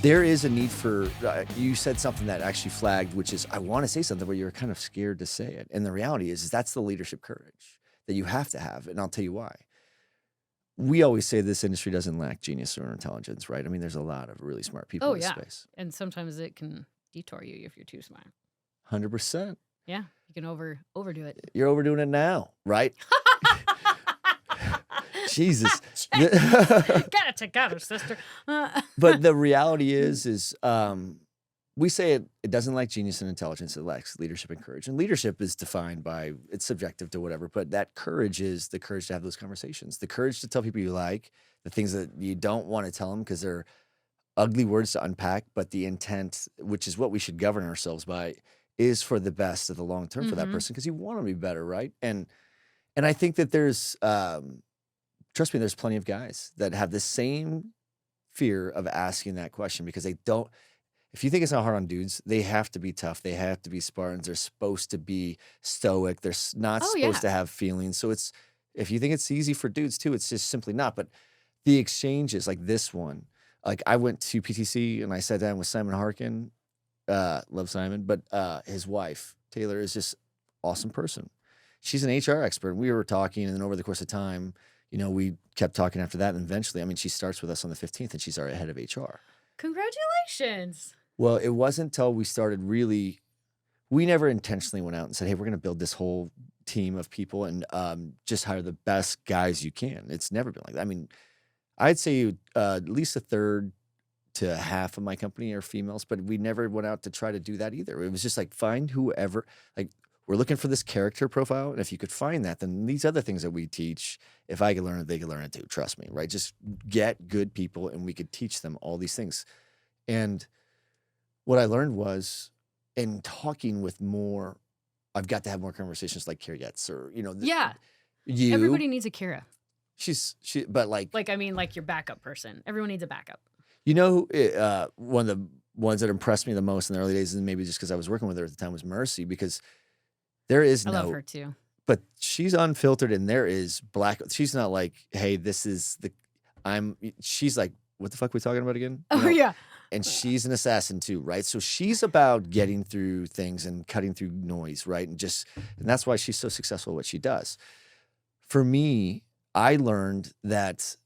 there is a need for, you said something that actually flagged, which is, I want to say something, but you're kind of scared to say it. And the reality is that's the leadership courage that you have to have. And I'll tell you why. We always say this industry doesn't lack genius or intelligence, right? I mean, there's a lot of really smart people in this space. And sometimes it can detour you if you're too smart. 100%. Yeah, you can overdo it. You're overdoing it now, right? Jesus. Get it together, sister. But the reality is we say it doesn't lack genius and intelligence. It lacks leadership and courage. And leadership is defined by, it's subjective to whatever, but that courage is the courage to have those conversations, the courage to tell people you like, the things that you don't want to tell them because they're ugly words to unpack, but the intent, which is what we should govern ourselves by, is for the best of the long term for that person because you want to be better, right? And I think that there's, trust me, there's plenty of guys that have the same fear of asking that question because they don't. If you think it's not hard on dudes, they have to be tough. They have to be Spartans. They're supposed to be stoic. They're not supposed to have feelings. So it's, if you think it's easy for dudes too, it's just simply not. But the exchanges like this one, like I went to PTC and I sat down with Simon Harkin, love Simon, but his wife, Taylor, is just awesome person. She's an HR expert. We were talking, and then over the course of time, you know, we kept talking after that. And eventually, I mean, she starts with us on the 15th and she's our head of HR. Congratulations. Well, it wasn't until we started really, we never intentionally went out and said, hey, we're going to build this whole team of people and just hire the best guys you can. It's never been like that. I mean, I'd say at least a third to half of my company are females, but we never went out to try to do that either. It was just like, find whoever, like, we're looking for this character profile. And if you could find that, then these other things that we teach, if I could learn it, they could learn it too. Trust me, right? Just get good people and we could teach them all these things. And what I learned was in talking with more, I've got to have more conversations like Kira gets, or, you know. Everybody needs a Kira. But like, I mean, like your backup person. Everyone needs a backup. You know, one of the ones that impressed me the most in the early days, and maybe just because I was working with her at the time, was Mercy, because I love her too. But she's unfiltered and there is black. She's not like, hey, this is she's like, what the fuck are we talking about again? You know? Yeah. And she's an assassin too, right? So she's about getting through things and cutting through noise, right? And that's why she's so successful at what she does. For me, I learned that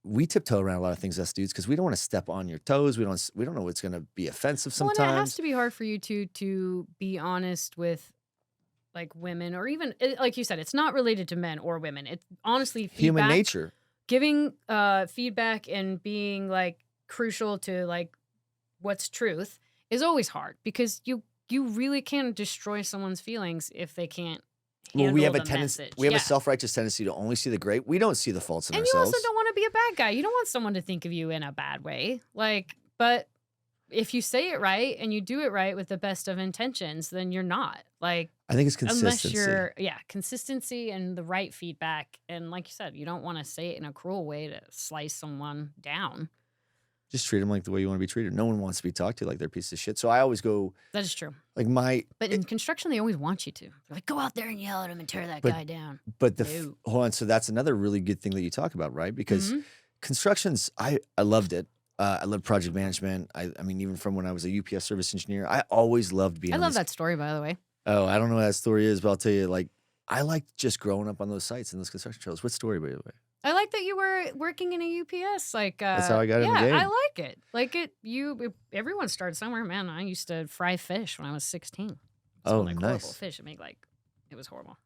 we tiptoe around a lot of things as dudes because we don't want to step on your toes. We don't know what's going to be offensive sometimes. Well, and it has to be hard for you to be honest with like women, or even like you said, it's not related to men or women. It's honestly feedback, human nature. Giving feedback and being like crucial to like what's truth is always hard because you really can destroy someone's feelings if they can't. Well, we have a tendency. We have a self-righteous tendency to only see the great. We don't see the faults in ourselves. And you also don't want to be a bad guy. You don't want someone to think of you in a bad way. Like, but if you say it right and you do it right with the best of intentions, then you're not. Like, I think it's consistency. Unless you're, consistency and the right feedback. And like you said, you don't want to say it in a cruel way to slice someone down. Just treat them like the way you want to be treated. No one wants to be talked to like they're a piece of shit. So I always go. That is true. Like But in construction, they always want you to. They're like, go out there and yell at him and tear that guy down. But hold on. So that's another really good thing that you talk about, right? Because construction's, I loved it. I loved project management. I mean, even from when I was a UPS service engineer, I always loved being. I love that story, by the way. Oh, I don't know what that story is, but I'll tell you, like, I liked just growing up on those sites and those construction shows. What story, by the way? I like that you were working in a UPS. Like, that's how I got in the game. I like it. Like everyone started somewhere. Man, I used to fry fish when I was 16. Nice. Horrible fish. It was horrible.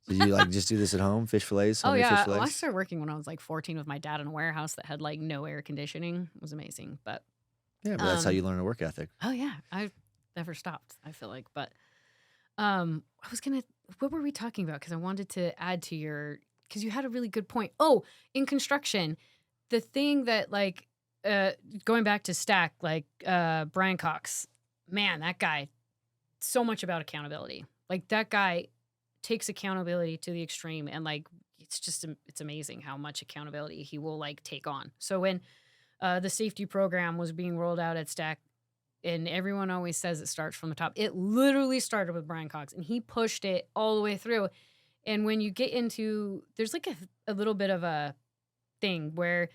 Did you like just do this at home? Fish fillets? Oh yeah. Fish fillets? Well, I started working when I was like 14 with my dad in a warehouse that had like no air conditioning. It was amazing. But yeah, but that's how you learn a work ethic. Oh yeah, I've never stopped. I feel like, but what were we talking about? Because I wanted to add to because you had a really good point. Oh, in construction, the thing that like going back to Stack, like Brian Cox, man, that guy, so much about accountability. Like that guy takes accountability to the extreme, and like it's amazing how much accountability he will like take on. So when the safety program was being rolled out at Stack, and everyone always says it starts from the top, it literally started with Brian Cox, and he pushed it all the way through. And when you get into, there's like a little bit of a thing where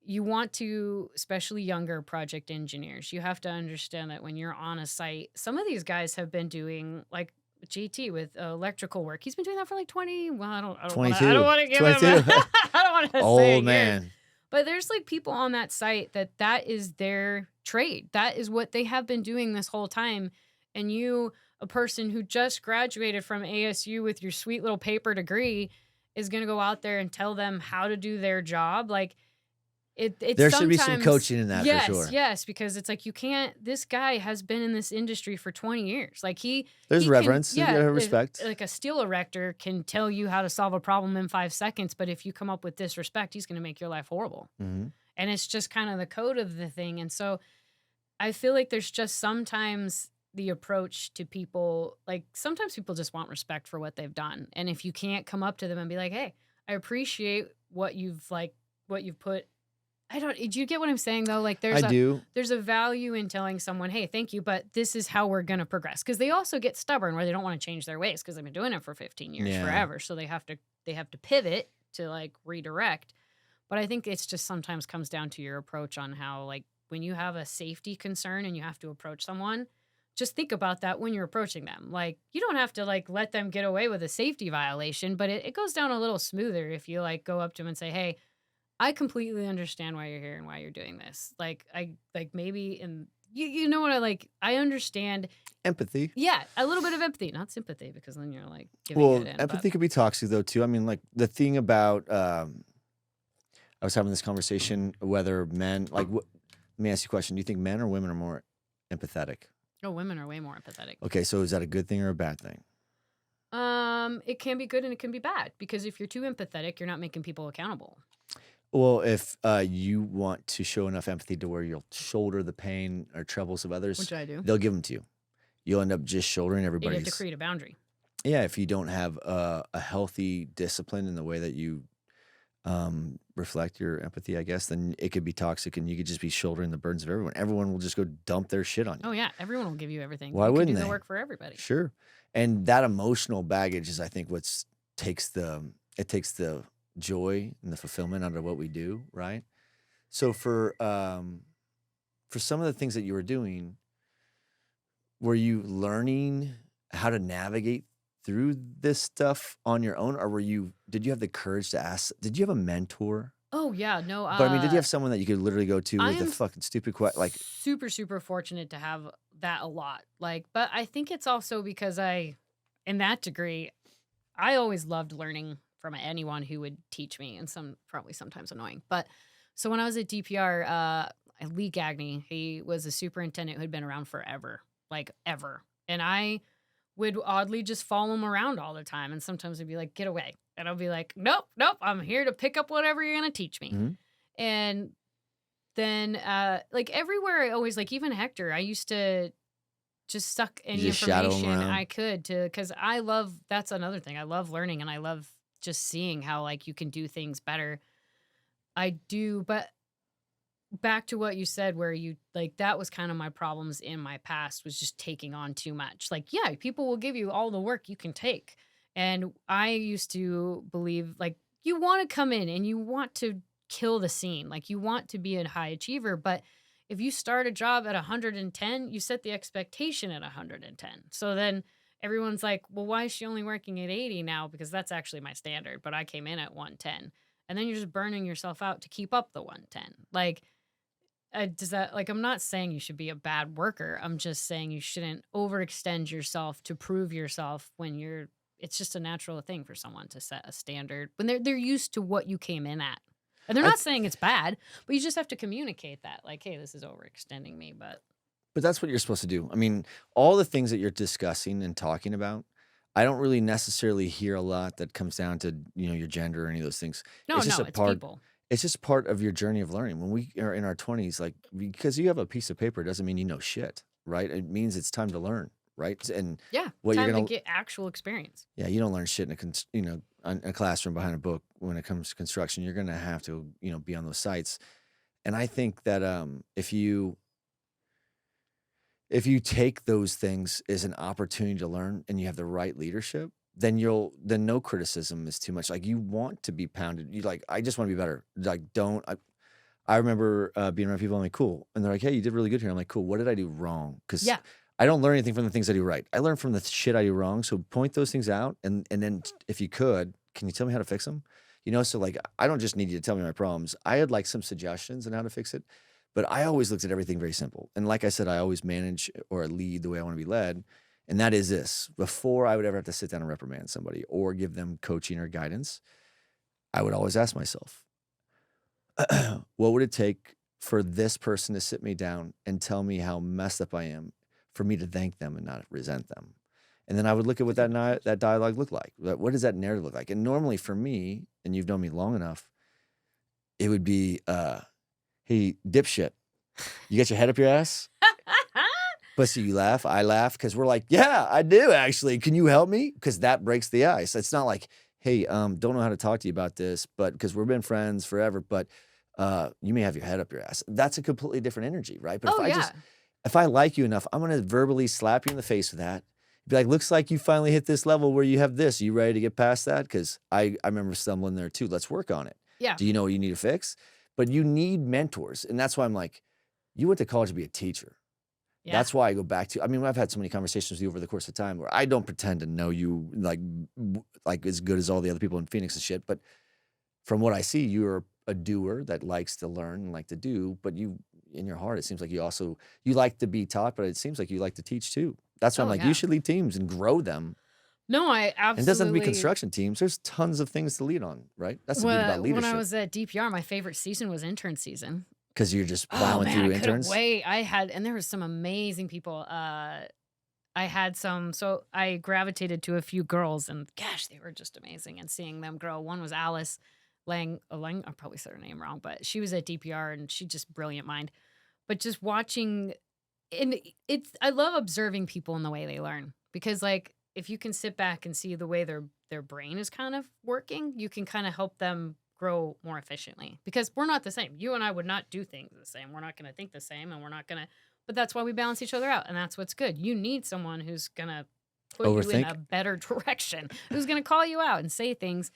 you want to, especially younger project engineers, you have to understand that when you're on a site, some of these guys have been doing like JT with electrical work. He's been doing that for like 20. Well, I don't 22. want to give him, 22. I don't want to say Old years. man. But there's like people on that site that is their trade. That is what they have been doing this whole time. And you, a person who just graduated from ASU with your sweet little paper degree, is going to go out there and tell them how to do their job. Like it's There should be some sometimes, coaching in that for sure. yes, because it's like you can't. This guy has been in this industry for 20 years. Like There's he reverence, can, yeah, respect. like a steel erector can tell you how to solve a problem in 5 seconds, but if you come up with disrespect, he's going to make your life horrible. Mhm. And it's just kind of the code of the thing. And so I feel like there's just sometimes the approach to people, like sometimes people just want respect for what they've done. And if you can't come up to them and be like, hey, I appreciate what you've put. Do you get what I'm saying though? Like I do. there's a value in telling someone, hey, thank you, but this is how we're going to progress. Cause they also get stubborn where they don't want to change their ways. Cause they've been doing it for 15 years, Yeah. forever. So they have to pivot to like redirect. But I think it's just sometimes comes down to your approach on how, like, when you have a safety concern and you have to approach someone, just think about that when you're approaching them. Like, you don't have to like let them get away with a safety violation, but it goes down a little smoother if you like go up to them and say, hey, I completely understand why you're here and why you're doing this. Like, maybe, and you know what I understand. Empathy. Yeah, a little bit of empathy, not sympathy, because then you're like giving it in. Empathy could be toxic though too. I mean, like the thing about I was having this conversation whether men let me ask you a question. Do you think men or women are more empathetic? Oh, women are way more empathetic. Okay, so is that a good thing or a bad thing? It can be good and it can be bad, because if you're too empathetic, you're not making people accountable. Well, if you want to show enough empathy to where you'll shoulder the pain or troubles of others, Which I do. they'll give them to you. You'll end up just shouldering You everybody's. have to create a boundary. Yeah, if you don't have a healthy discipline in the way that you reflect your empathy, I guess, then it could be toxic and you could just be shouldering the burdens of everyone. Everyone will just go dump their shit on you. Oh yeah, everyone will give you everything. Why you wouldn't can do they? the work for everybody. Sure. And that emotional baggage is, I think, takes the joy and the fulfillment out of what we do, right? So for some of the things that you were doing, were you learning how to navigate through this stuff on your own, or did you have the courage to ask? Did you have a mentor? Oh yeah, no. But I mean, did you have someone that you could literally go to I with the am fucking stupid question? Like, super, super fortunate to have that a lot. Like, but I think it's also because in that degree, I always loved learning from anyone who would teach me, and probably sometimes annoying. But so when I was at DPR, Lee Gagney, he was a superintendent who had been around forever, like ever. And I would oddly just follow him around all the time. And sometimes he'd be like, get away. And I'll be like, nope, I'm here to pick up whatever you're going to teach me. Mhm. And then, like everywhere I always, like even Hector, I used to just suck any just shadow him information around. I could because that's another thing. I love learning and I love just seeing how like you can do things better. I do, but back to what you said where you like that was kind of my problems in my past was just taking on too much. Like, yeah, people will give you all the work you can take. And I used to believe like you want to come in and you want to kill the scene. Like you want to be a high achiever, but if you start a job at 110, you set the expectation at 110. So then everyone's like, well, why is she only working at 80 now? Because that's actually my standard, but I came in at 110. And then you're just burning yourself out to keep up the 110. Like, does that, like, I'm not saying you should be a bad worker. I'm just saying you shouldn't overextend yourself to prove yourself when it's just a natural thing for someone to set a standard when they're used to what you came in at. And they're not saying it's bad, but you just have to communicate that, like, hey, this is overextending me. But that's what you're supposed to do. I mean, all the things that you're discussing and talking about, I don't really necessarily hear a lot that comes down to, your gender or any of those things. No, it's just it's people. It's just part of your journey of learning. When we are in our 20s, like, because you have a piece of paper doesn't mean you know shit, right? It means it's time to learn, right? And yeah, what time you're gonna to get actual experience. Yeah, you don't learn shit in a classroom behind a book when it comes to construction. You're gonna have to, be on those sites. And I think that if you take those things as an opportunity to learn and you have the right leadership, then no criticism is too much. Like, you want to be pounded. You like, I just want to be better. Like, I remember being around people. I'm like, cool. And they're like, hey, you did really good here. I'm like, cool. What did I do wrong? Because Yeah. I don't learn anything from the things I do right. I learn from the shit I do wrong. So point those things out. And then if you could, can you tell me how to fix them? You know, so like, I don't just need you to tell me my problems. I had like some suggestions on how to fix it, but I always looked at everything very simple. And like I said, I always manage or lead the way I want to be led. And that is this: before I would ever have to sit down and reprimand somebody or give them coaching or guidance, I would always ask myself, what would it take for this person to sit me down and tell me how messed up I am for me to thank them and not resent them? And then I would look at what That's a good that dialogue looked like. What does that narrative look like? And normally for me, and you've known me long enough, it would be, hey, dipshit, you got your head up your ass? But so you laugh, I laugh, because we're like, yeah, I do actually. Can you help me? Because that breaks the ice. It's not like, hey, don't know how to talk to you about this, but because we've been friends forever, but you may have your head up your ass. That's a completely different energy, right? But Oh yeah. if I like you enough, I'm gonna verbally slap you in the face with that. Be like, looks like you finally hit this level where you have this. Are you ready to get past that? Because I remember stumbling there too. Let's work on it. Yeah. Do you know what you need to fix? But you need mentors. And that's why I'm like, you went to college to be a teacher. Yeah. That's why I go back to, I mean, I've had so many conversations with you over the course of time where I don't pretend to know you like as good as all the other people in Phoenix and shit. But from what I see, you're a doer that likes to learn and like to do, but you, in your heart, it seems like you like to be taught, but it seems like you like to teach too. That's why I'm Oh like, yeah. you should lead teams and grow them. No, I And it doesn't have to be absolutely. construction teams. There's tons of things to lead on, right? That's the beauty about When I leadership. was at DPR, my favorite season was intern season. Because you're just Oh plowing man, through I couldn't interns. wait. And there was some amazing people. I had some, so I gravitated to a few girls, and gosh, they were just amazing. And seeing them grow. One was Alice Lang. I probably said her name wrong, but she was at DPR, and she just brilliant mind. But just watching, and I love observing people in the way they learn, because like if you can sit back and see the way their brain is kind of working, you can kind of help them grow more efficiently, because we're not the same. You and I would not do things the same. We're not going to think the same, and we're not going to, but that's why we balance each other out. And that's what's good. You need someone who's going to put you in Overthink. a better direction, who's going to call you out and say things.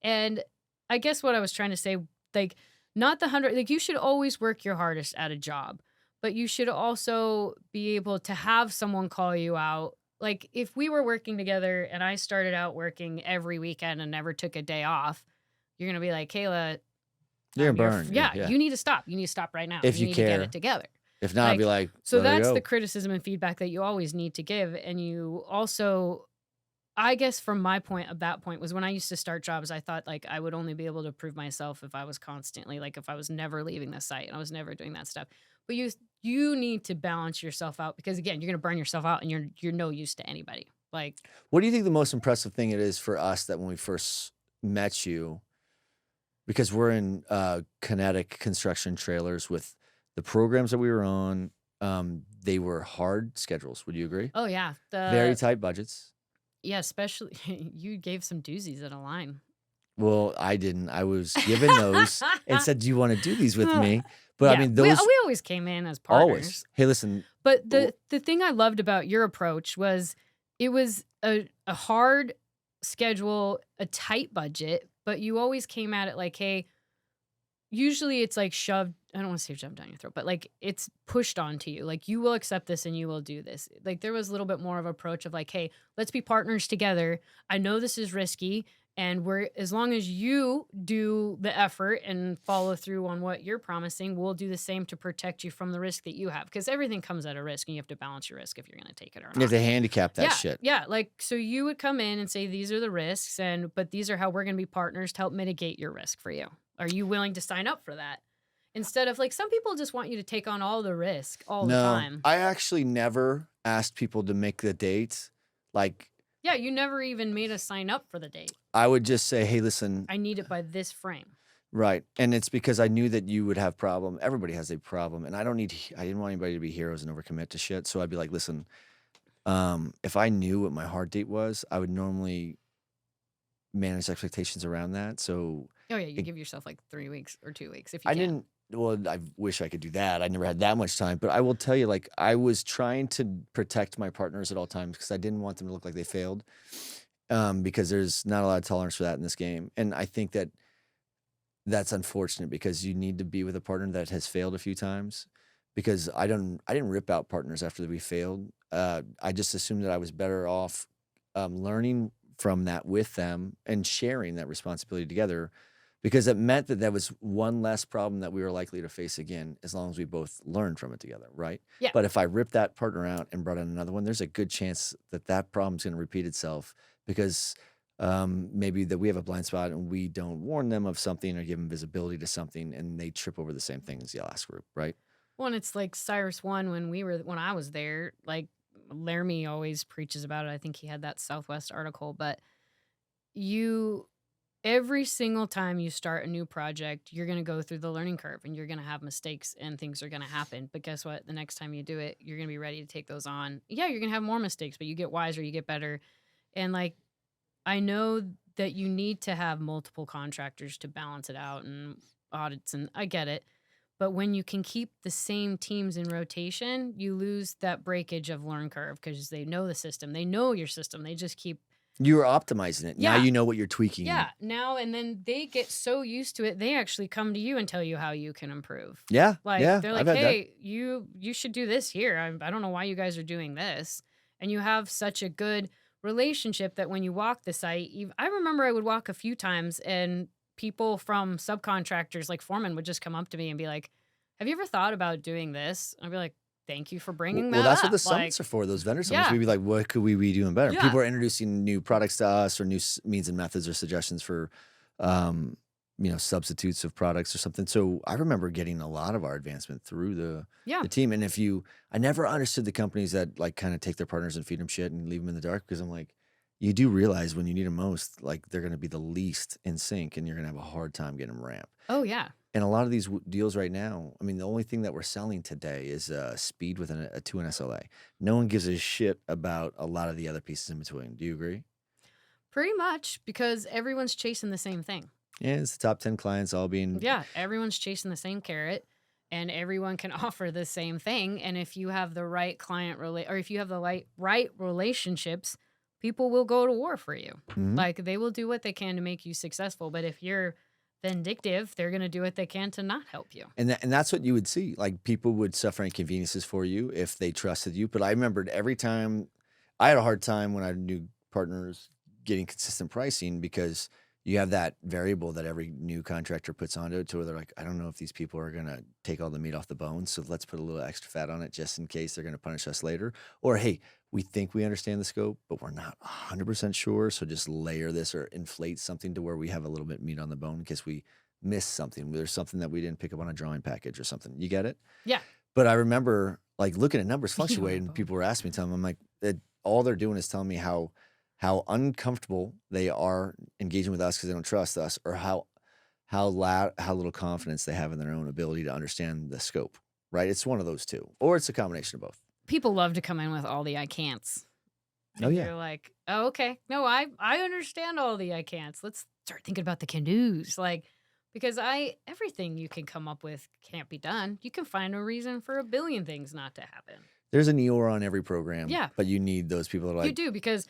And I guess what I was trying to say, like, not the 100, like, you should always work your hardest at a job, but you should also be able to have someone call you out. Like, if we were working together and I started out working every weekend and never took a day off, you're going to be like, Kayla, You're you're burned. yeah, Yeah. you need to stop. You need to stop right now. If you you need to get care. it together. If not, I'd be like, So let her that's go. the criticism and feedback that you always need to give. And you also, I guess from my point of that point was when I used to start jobs, I thought like I would only be able to prove myself if I was constantly, like if I was never leaving the site and I was never doing that stuff. But you need to balance yourself out, because again, you're going to burn yourself out and you're no use to anybody. Like, What do you think the most impressive thing it is for us that when we first met you, because we're in kinetic construction trailers with the programs that we were on, they were hard schedules. Would you agree? oh yeah, Very tight budgets. yeah, especially you gave some doozies at a line. Well, I didn't. I was given those and said, "Do you want to do these with me?" But I Yeah, mean, we those always came in as partners. always. Hey, listen. But the thing I loved about your approach was it was a hard schedule, a tight budget, but you always came at it like, hey, usually it's like shoved, I don't want to say shoved down your throat, but like it's pushed onto you. Like, you will accept this and you will do this. Like, there was a little bit more of an approach of like, hey, let's be partners together. I know this is risky, and we're, as long as you do the effort and follow through on what you're promising, we'll do the same to protect you from the risk that you have. Because everything comes at a risk, and you have to balance your risk if you're going to take it or not. You have to handicap that shit. Yeah, like, so you would come in and say, these are the risks, but these are how we're going to be partners to help mitigate your risk for you. Are you willing to sign up for that? Instead of like, some people just want you to take on all the risk all the time. I actually never asked people to make the date. Like, yeah, you never even made us sign up for the date. I would just say, hey, listen. I need it by this frame. Right. And it's because I knew that you would have problem. Everybody has a problem. And I didn't want anybody to be heroes and overcommit to shit. So I'd be like, listen, if I knew what my hard date was, I would normally manage expectations around that. So oh yeah, you give yourself like 3 weeks or 2 weeks if you can. Well, I wish I could do that. I never had that much time, but I will tell you, like, I was trying to protect my partners at all times because I didn't want them to look like they failed. Because there's not a lot of tolerance for that in this game. And I think that That's unfortunate because you need to be with a partner that has failed a few times. Because I didn't rip out partners after we failed. I just assumed that I was better off learning from that with them and sharing that responsibility together, because it meant that was one less problem that we were likely to face again, as long as we both learned from it together, right? Yeah. But if I ripped that partner out and brought in another one, there's a good chance that that problem's going to repeat itself, because maybe that we have a blind spot and we don't warn them of something or give them visibility to something, and they trip over the same thing as the last group, right? Well, and it's like Cyrus One when I was there, like Laramie always preaches about it. I think he had that Southwest article, but you every single time you start a new project, you're going to go through the learning curve and you're going to have mistakes and things are going to happen. But guess what? The next time you do it, you're going to be ready to take those on. Yeah, you're going to have more mistakes, but you get wiser, you get better. And like, I know that you need to have multiple contractors to balance it out and audits, and I get it. But when you can keep the same teams in rotation, you lose that breakage of learn curve because they know the system, they know your system. They just keep, You were optimizing it. Now yeah, you know what you're tweaking. yeah. Now and then they get so used to it, they actually come to you and tell you how you can improve. Yeah, Like yeah, they're I've like, had that. "Hey, you should do this here. I don't know why you guys are doing this." And you have such a good relationship that when you walk the site, I remember I would walk a few times and people from subcontractors like foremen would just come up to me and be like, "Have you ever thought about doing this?" I'd be like, "Thank you for bringing Well, that that's what the up." Like, summits are for, those vendor summits. yeah. We'd be like, what could we be doing better? Yeah. People are introducing new products to us, or new means and methods or suggestions for, um, substitutes of products or something. So I remember getting a lot of our advancement through Yeah. the team. And I never understood the companies that like kind of take their partners and feed them shit and leave them in the dark, because I'm like, you do realize when you need them most, like they're going to be the least in sync, and you're going to have a hard time getting them ramped. Oh, yeah. And a lot of these deals right now, I mean, the only thing that we're selling today is speed with a 2 and SLA. No one gives a shit about a lot of the other pieces in between. Do you agree? Pretty much because everyone's chasing the same thing. Yeah, it's the top 10 clients all being. Yeah, everyone's chasing the same carrot and everyone can offer the same thing. And if you have the right or if you have the right relationships, people will go to war for you. Mhm. Like they will do what they can to make you successful. But if you're vindictive, they're going to do what they can to not help you. And that's what you would see. Like people would suffer inconveniences for you if they trusted you. But I remembered every time I had a hard time when I had new partners getting consistent pricing, because you have that variable that every new contractor puts onto it, to where they're like, I don't know if these people are going to take all the meat off the bone. So let's put a little extra fat on it just in case they're going to punish us later. Or, hey, we think we understand the scope, but we're not 100% sure. So just layer this or inflate something to where we have a little bit meat on the bone in case we miss something. There's something that we didn't pick up on a drawing package or something. You get it? Yeah. But I remember like looking at numbers Meat on the fluctuate, and bone. people were asking me, telling me, I'm like, all they're doing is telling me how uncomfortable they are engaging with us because they don't trust us, or how little confidence they have in their own ability to understand the scope. Right? It's one of those two, or it's a combination of both. People love to come in with all the I can'ts. Oh yeah. You're like, oh, okay. No, I understand all the I can'ts. Let's start thinking about the can do's. Like, because everything you can come up with can't be done. You can find a reason for a billion things not to happen. There's an Eeyore on every program. Yeah. But you need those people that are You like, do, because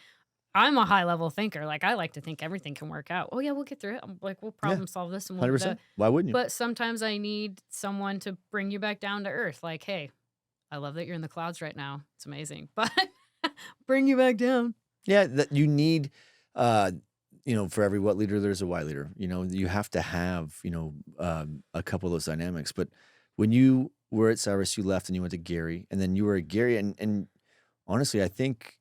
I'm a high level thinker. Like, I like to think everything can work out. Oh, yeah, we'll get through it. I'm like, we'll problem solve this and we'll 100%. Why wouldn't you? But sometimes I need someone to bring you back down to earth. Like, hey, I love that you're in the clouds right now. It's amazing. But bring you back down. Yeah, that you need, for every what leader, there's a why leader. You have to have, a couple of those dynamics. But when you were at Cyrus, you left and you went to Gary, and then you were at Gary, and honestly, I think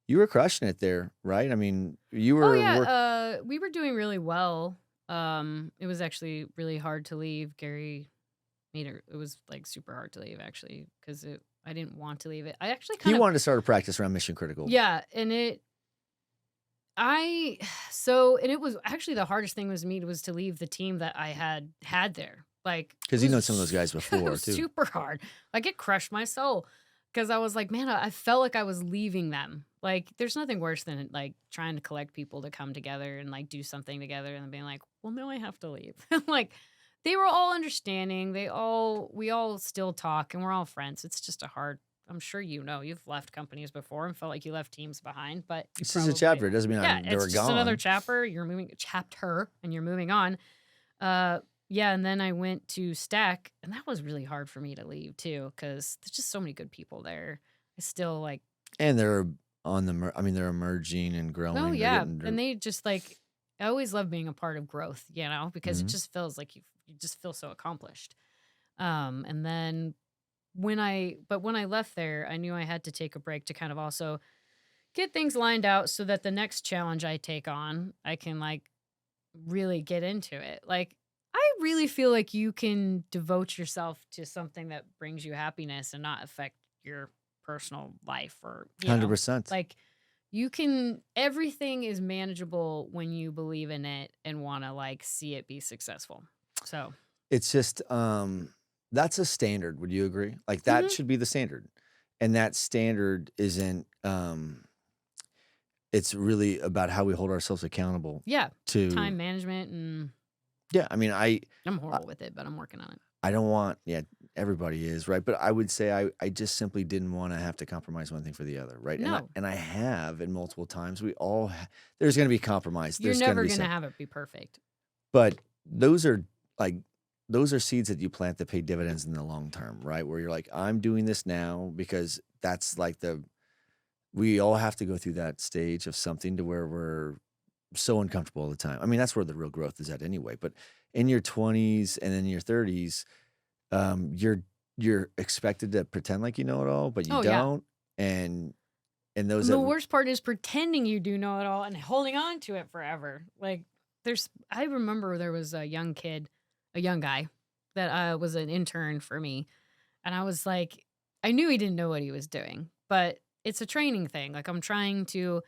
you were crushing it there, right? I mean, you Oh were yeah, we were doing really well. It was actually really hard to leave. Gary made it was like super hard to leave actually because I didn't want to leave it. I actually he kind of wanted to start a practice around mission critical. yeah, and it was actually the hardest thing was to leave the team that I had there. Like, Because it you know was some of those guys it before was too. super hard. Like it crushed my soul because I was like, man, I felt like I was leaving them. Like, there's nothing worse than like trying to collect people to come together and like do something together and then being like, well, no, I have to leave. Like, they were all understanding. We all still talk and we're all friends. It's just I'm sure you've left companies before and felt like you left teams behind, but It's just a chapter. It doesn't mean yeah, they were it's just another gone. chapter. Chapter and you're moving on. Uh, yeah, and then I went to Stack, and that was really hard for me to leave too, because there's just so many good people there. I still like, And they're I mean, they're emerging and oh growing. They're yeah, getting and they just like, I always love being a part of growth, because it mhm. just feels like you just feel so accomplished. And then when I left there, I knew I had to take a break to kind of also get things lined out so that the next challenge I take on, I can like really get into it. Like, I really feel like you can devote yourself to something that brings you happiness and not affect your personal life or, 100%. like you can everything is manageable when you believe in it and want to like see it be successful. So, It's just, that's a standard, would you agree? Like, that mhm, should be the standard, and that standard isn't, it's really about how we hold ourselves accountable yeah, to time management and yeah, I mean, I'm I horrible with it, but I'm working on it. I don't want yeah, everybody is, right? But I would say I just simply didn't wanna have to compromise one thing for the other, right? No, And I have in multiple times. We all ha there's gonna be compromise, you're there's gonna never be going to some have it be perfect. but those are, like those are seeds that you plant that pay dividends in the long term, right? Where you're like, "I'm doing this now because that's like the" we all have to go through that stage of something to where we're so uncomfortable all the time. I mean, that's where the real growth is at anyway, but in your 20s and in your 30s, you're expected to pretend like you know it all, but you Oh yeah. don't, and those And the that worst part is pretending you do know it all and holding on to it forever. Like I remember there was a young kid, a young guy that was an intern for me. And I was like, I knew he didn't know what he was doing, but it's a training thing. Like I'm trying to,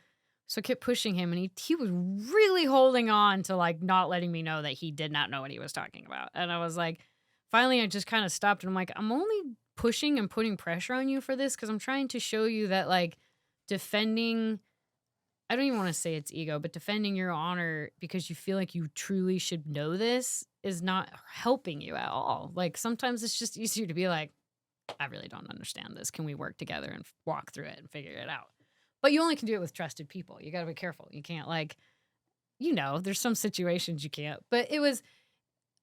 so I kept pushing him and he was really holding on to like not letting me know that he did not know what he was talking about. And I was like, finally, I just kind of stopped and I'm like, I'm only pushing and putting pressure on you for this because I'm trying to show you that like defending, I don't even want to say it's ego, but defending your honor because you feel like you truly should know this is not helping you at all. Like sometimes it's just easier to be like, I really don't understand this. Can we work together and walk through it and figure it out? But you only can do it with trusted people. You got to be careful. You can't like, there's some situations you can't. But it was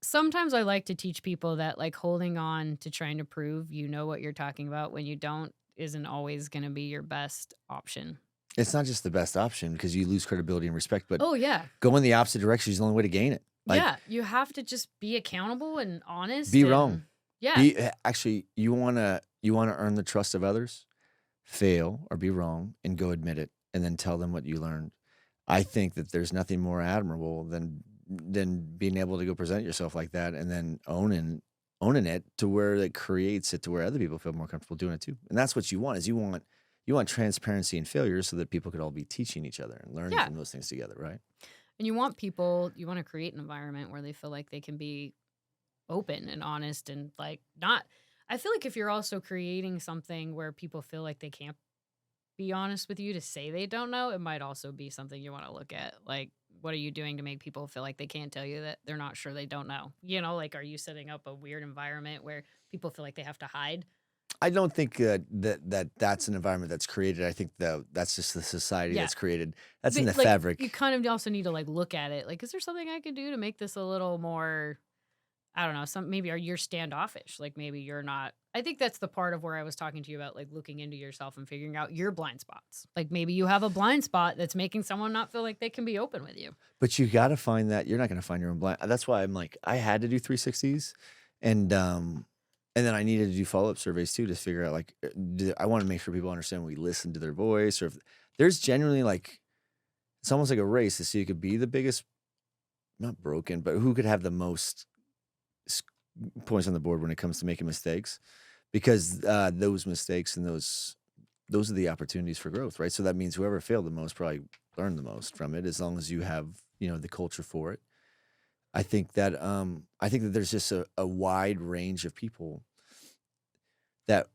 sometimes I like to teach people that like holding on to trying to prove you know what you're talking about when you don't isn't always going to be your best option. it's not just the best option because you lose credibility and respect, but Oh yeah. going the opposite direction is the only way to gain it. Like, Yeah, you have to just be accountable and honest be wrong. and yeah. Be actually, you wanna earn the trust of others? Fail or be wrong and go admit it, and then tell them what you learned. I think that there's nothing more admirable than being able to go present yourself like that and then owning it to where it creates it to where other people feel more comfortable doing it too. And that's what you want is you want transparency and failure so that people could all be teaching each other and learning Yeah. from those things together, right? And you want to create an environment where they feel like they can be open and honest and like not I feel like if you're also creating something where people feel like they can't be honest with you to say they don't know, it might also be something you want to look at. Like, what are you doing to make people feel like they can't tell you that they're not sure they don't know? Like, are you setting up a weird environment where people feel like they have to hide? I don't think that's an environment that's created. I think that's just the society Yeah. that's created. That's in But the like, you fabric. kind of also need to like look at it. Like, is there something I could do to make this a little more I don't know, some maybe are you're standoffish, like, maybe you're not I think that's the part of where I was talking to you about, like, looking into yourself and figuring out your blind spots. Like, maybe you have a blind spot that's making someone not feel like they can be open with you. But you gotta find that you're not gonna find your own blind that's why I'm like, I had to do 360s and then I needed to do follow-up surveys too to figure out like, I wanna make sure people understand we listen to their voice or if there's genuinely like it's almost like a race to see who could be the biggest not broken, but who could have the most s points on the board when it comes to making mistakes because, those mistakes and those are the opportunities for growth, right? So that means whoever failed the most probably learned the most from it as long as you have, the culture for it. I think that there's just a wide range of people that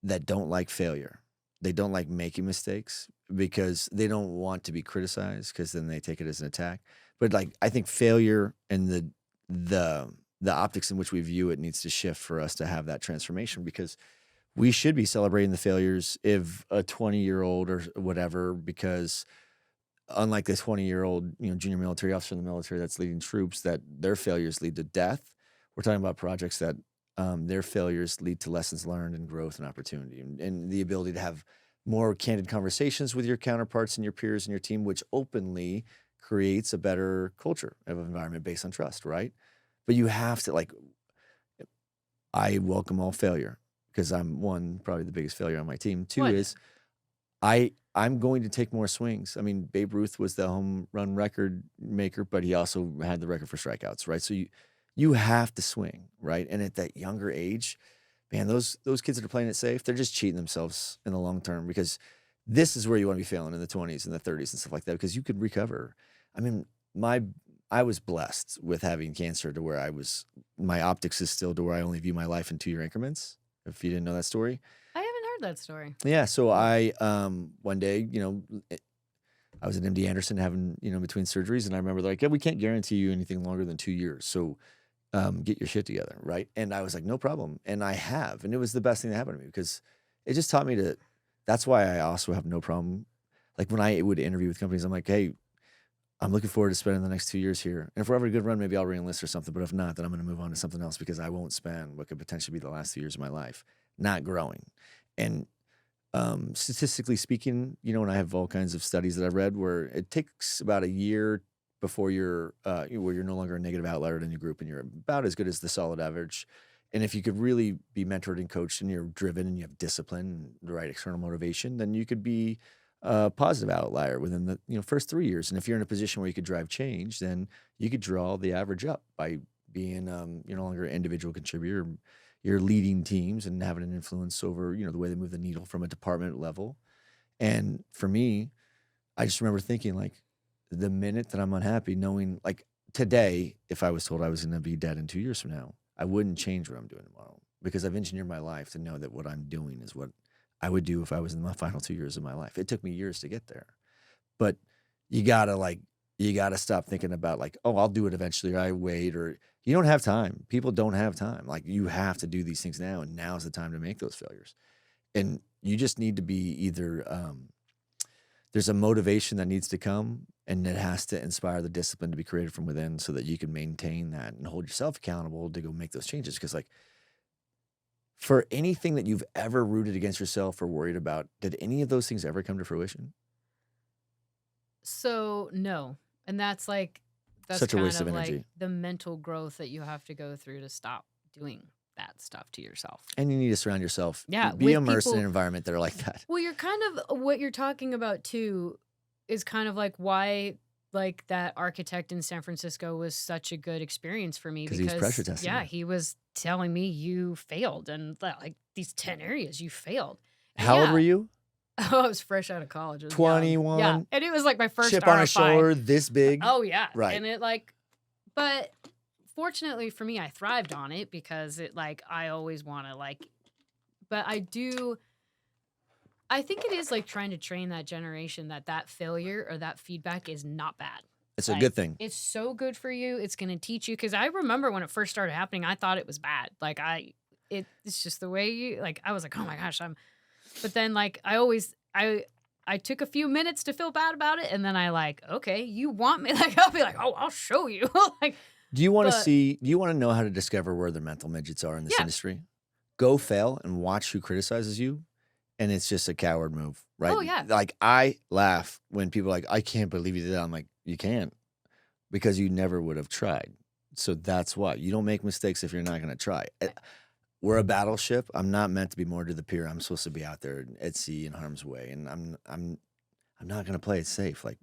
that don't like failure. They don't like making mistakes because they don't want to be criticized because then they take it as an attack. But like I think failure and the the optics in which we view it needs to shift for us to have that transformation because we should be celebrating the failures of a 20-year-old or whatever because unlike this 20-year-old, junior military officer in the military that's leading troops, that their failures lead to death. We're talking about projects that their failures lead to lessons learned and growth and opportunity, and the ability to have more candid conversations with your counterparts and your peers and your team, which openly creates a better culture of environment based on trust, right? But you have to I welcome all failure because I'm one, probably the biggest failure on my team. Two What? is I'm going to take more swings. I mean, Babe Ruth was the home run record maker, but he also had the record for strikeouts, right? So you have to swing, right? And at that younger age, man, those kids that are playing it safe, they're just cheating themselves in the long term, because this is where you want to be failing in the 20s and the 30s and stuff like that, because you could recover. I mean, I was blessed with having cancer to where my optics is still to where I only view my life in 2-year increments. If you didn't know that story. I haven't heard that story. Yeah. So I, one day, I was at MD Anderson having, between surgeries, and I remember they're like, yeah, we can't guarantee you anything longer than 2 years. So get your shit together. Right. And I was like, no problem. And I have, and it was the best thing that happened to me, because it just taught me that's why I also have no problem. Like when I would interview with companies, I'm like, hey, I'm looking forward to spending the next 2 years here. And if we're having a good run, maybe I'll re-enlist or something. But if not, then I'm going to move on to something else, because I won't spend what could potentially be the last 2 years of my life not growing. And statistically speaking, and I have all kinds of studies that I've read where it takes about a year before where you're no longer a negative outlier in your group and you're about as good as the solid average. And if you could really be mentored and coached and you're driven and you have discipline and the right external motivation, then you could be a positive outlier within the first 3 years. And if you're in a position where you could drive change, then you could draw the average up by being you're no longer an individual contributor. You're leading teams and having an influence over the way they move the needle from a department level. And for me, I just remember thinking, like, the minute that I'm unhappy, knowing, like, today, if I was told I was going to be dead in 2 years from now, I wouldn't change what I'm doing tomorrow, because I've engineered my life to know that what I'm doing is what I would do if I was in my final 2 years of my life. It took me years to get there, but you gotta stop thinking about, like, oh, I'll do it eventually, or I wait, or you don't have time. People don't have time. Like, you have to do these things now, and now's the time to make those failures. And you just need to be either there's a motivation that needs to come, and it has to inspire the discipline to be created from within, so that you can maintain that and hold yourself accountable to go make those changes. Because, like, for anything that you've ever rooted against yourself or worried about, did any of those things ever come to fruition? So no, and that's Such a kind waste of of like energy. the mental growth that you have to go through to stop doing that stuff to yourself. And you need to surround yourself. Yeah, Be with immersed in people. an environment that are like that. Well, you're kind of what you're talking about too is kind of like why like that architect in San Francisco was such a good experience for me, Because he was pressure because testing yeah, you. he was telling me you failed, and like these 10 areas you failed. And How old yeah, were you? I was fresh out of college. I was young. Yeah. 21, And it was like my first chip on a RFI. shoulder, this big. Oh yeah. Right. And it but fortunately for me, I thrived on it, because it I always want to but I think it is like trying to train that generation that failure or that feedback is not bad. It's a good thing. It's so good for you. It's going to teach you. Because I remember when it first started happening, I thought it was bad. It's just the way you I was like, oh my gosh, but then I took a few minutes to feel bad about it, and then I okay, you want me, I'll be like, oh, I'll show you. Do you want to know how to discover where the mental midgets are in this industry? Go fail and watch who criticizes you. And it's just a coward move, right? Oh, yeah. Like, I laugh when people are like, I can't believe you did that. I'm like, you can't, because you never would have tried. So that's why. You don't make mistakes if you're not going to try. We're a battleship. I'm not meant to be moored to the pier. I'm supposed to be out there at sea in harm's way. And I'm not going to play it safe. Like,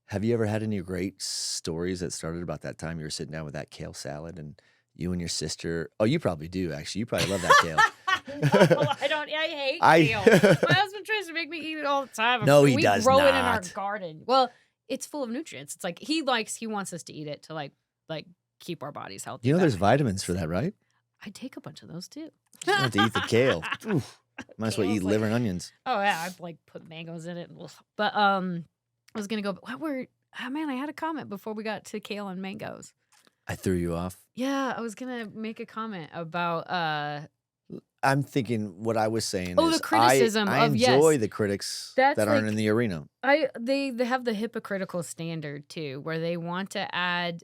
have you ever had any great stories that started about that time you were sitting down with that kale salad and you and your sister? Oh, you probably do, actually. You probably love that kale. No, I don't. I hate kale. My husband tries to make me eat it all the time. No, he we does grow it in our not. garden. Well, it's full of nutrients. It's like he wants us to eat it to like keep our bodies healthy. You know, there's vitamins for that, right? I take a bunch of those too. You don't have to eat the kale. Oof. Might as well eat liver and onions. Oh yeah, I've put mangoes in it. But I was gonna go. But man, I had a comment before we got to kale and mangoes. I threw you off. Yeah, I was gonna make a comment about I'm thinking what I was saying Oh, the is I criticism I of yes. enjoy the critics That's that aren't in like the arena. they have the hypocritical standard too, where they want to add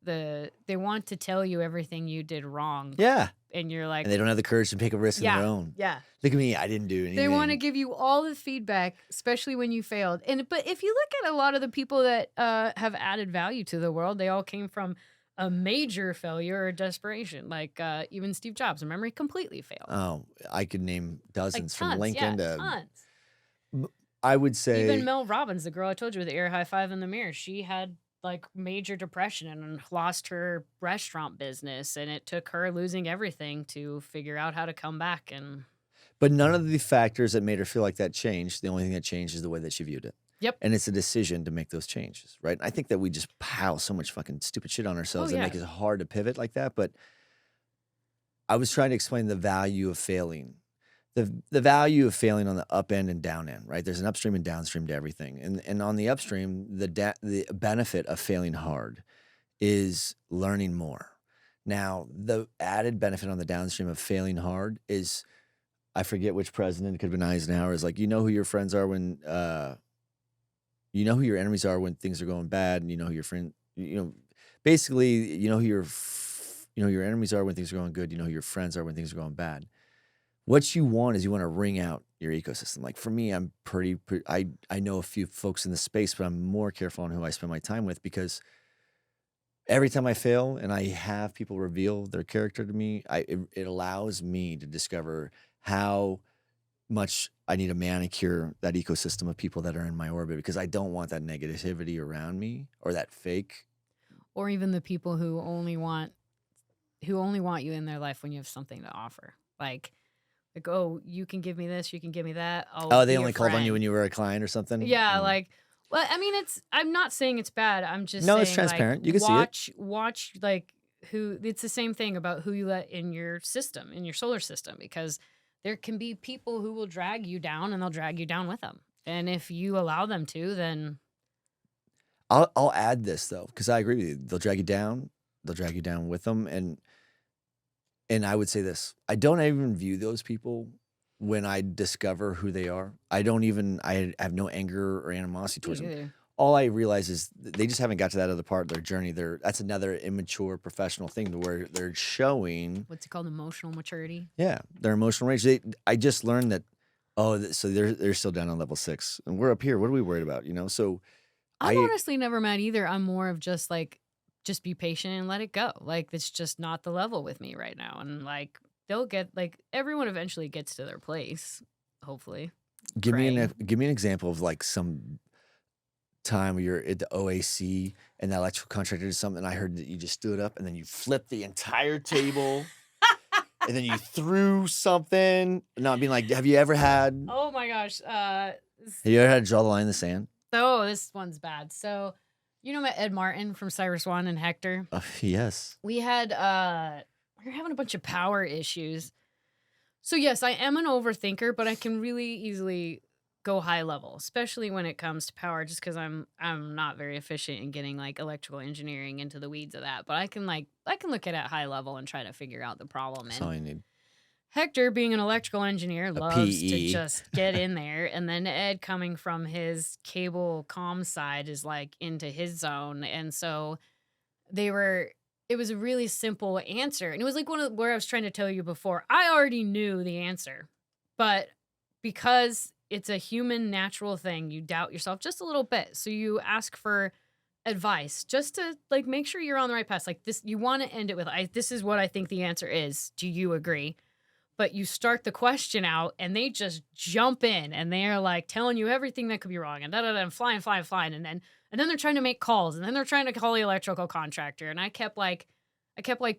they want to tell you everything you did wrong, Yeah, and you're and like, they don't have the courage to take a risk on their yeah, own. yeah. Look at me, I didn't do They want to anything. give you all the feedback, especially when you failed. And but if you look at a lot of the people that have added value to the world, they all came from a major failure or desperation. Like even Steve Jobs, remember he completely failed. Oh, I could name Like dozens from tons, yeah, Lincoln to tons. I would Even say Mel Robbins, the girl I told you with the air high five in the mirror, she had like major depression and lost her restaurant business, and it took her losing everything to figure out how to come back. And but none of the factors that made her feel like that changed. The only thing that changed is the way that she viewed it. yep, And it's a decision to make those changes, right? I think that we just pile so much fucking stupid shit on oh ourselves that yeah, make it hard to pivot like that. But I was trying to explain the value of failing. The value of failing on the up end and down end, right? There's an upstream and downstream to everything. And on the upstream, the benefit of failing hard is learning more. Now, the added benefit on the downstream of failing hard is I forget which president, it could have been Eisenhower, is like, you know who your friends are when you know who your enemies are when things are going bad, and you know who your friend, basically, you know who your enemies are when things are going good. You know who your friends are when things are going bad. What you want is you want to wring out your ecosystem. Like for me, I'm I know a few folks in the space, but I'm more careful on who I spend my time with because every time I fail and I have people reveal their character to me, it allows me to discover how much I need to manicure that ecosystem of people that are in my orbit because I don't want that negativity around me or that fake. or even the people who only want you in their life when you have something to offer. Like, oh, you can give me this, you can give me that. I'll Oh, they be a only called on you when friend. you were a client or something. Yeah, Mm. like, well, I mean, I'm not saying it's bad. I'm just No, it's saying, like, transparent. You can see it. watch, like, who, it's the same thing about who you let in your system, in your solar system, because there can be people who will drag you down and they'll drag you down with them. And if you allow them to, then, I'll add this though because I agree with you. They'll drag you down. They'll drag you down with them, and I would say this: I don't even view those people when I discover who they are. I have no anger or animosity me towards them. either. All I realize is they just haven't got to that other part of their journey. That's another immature professional thing to where they're showing, What's it called? Emotional maturity. yeah, their emotional range. I just learned that, so they're still down on level 6, and we're up here. What are we worried about? So I'm I honestly never mad either. I'm more of just like, just be patient and let it go. Like, it's just not the level with me right now. And like, they'll get, like, everyone eventually gets to their place, hopefully. Praying. give me an example of like some time where you're at the OAC and that electrical contractor did something. And I heard that you just stood up and then you flipped the entire table and then you threw something. Not being like, have you ever had Oh my gosh. to draw the line in the sand? So this one's bad. So, Ed Martin from Cyrus One and Hector? Yes. We had we were having a bunch of power issues. So yes, I am an overthinker, but I can really easily go high level, especially when it comes to power, just because I'm not very efficient in getting like electrical engineering into the weeds of that. But I can look at it at high level and try to figure out the problem. That's And all you need. Hector, being an electrical engineer, A loves to PE. just get in there. And then Ed, coming from his cable comm side, is like into his zone. And so they were, it was a really simple answer. And it was like one of where I was trying to tell you before. I already knew the answer, but because it's a human natural thing, you doubt yourself just a little bit. So you ask for advice just to like make sure you're on the right path. Like this, you want to end it with, this is what I think the answer is. Do you agree? But you start the question out and they just jump in and they're like telling you everything that could be wrong and da da da and flying. And then they're trying to make calls and then they're trying to call the electrical contractor. And I kept like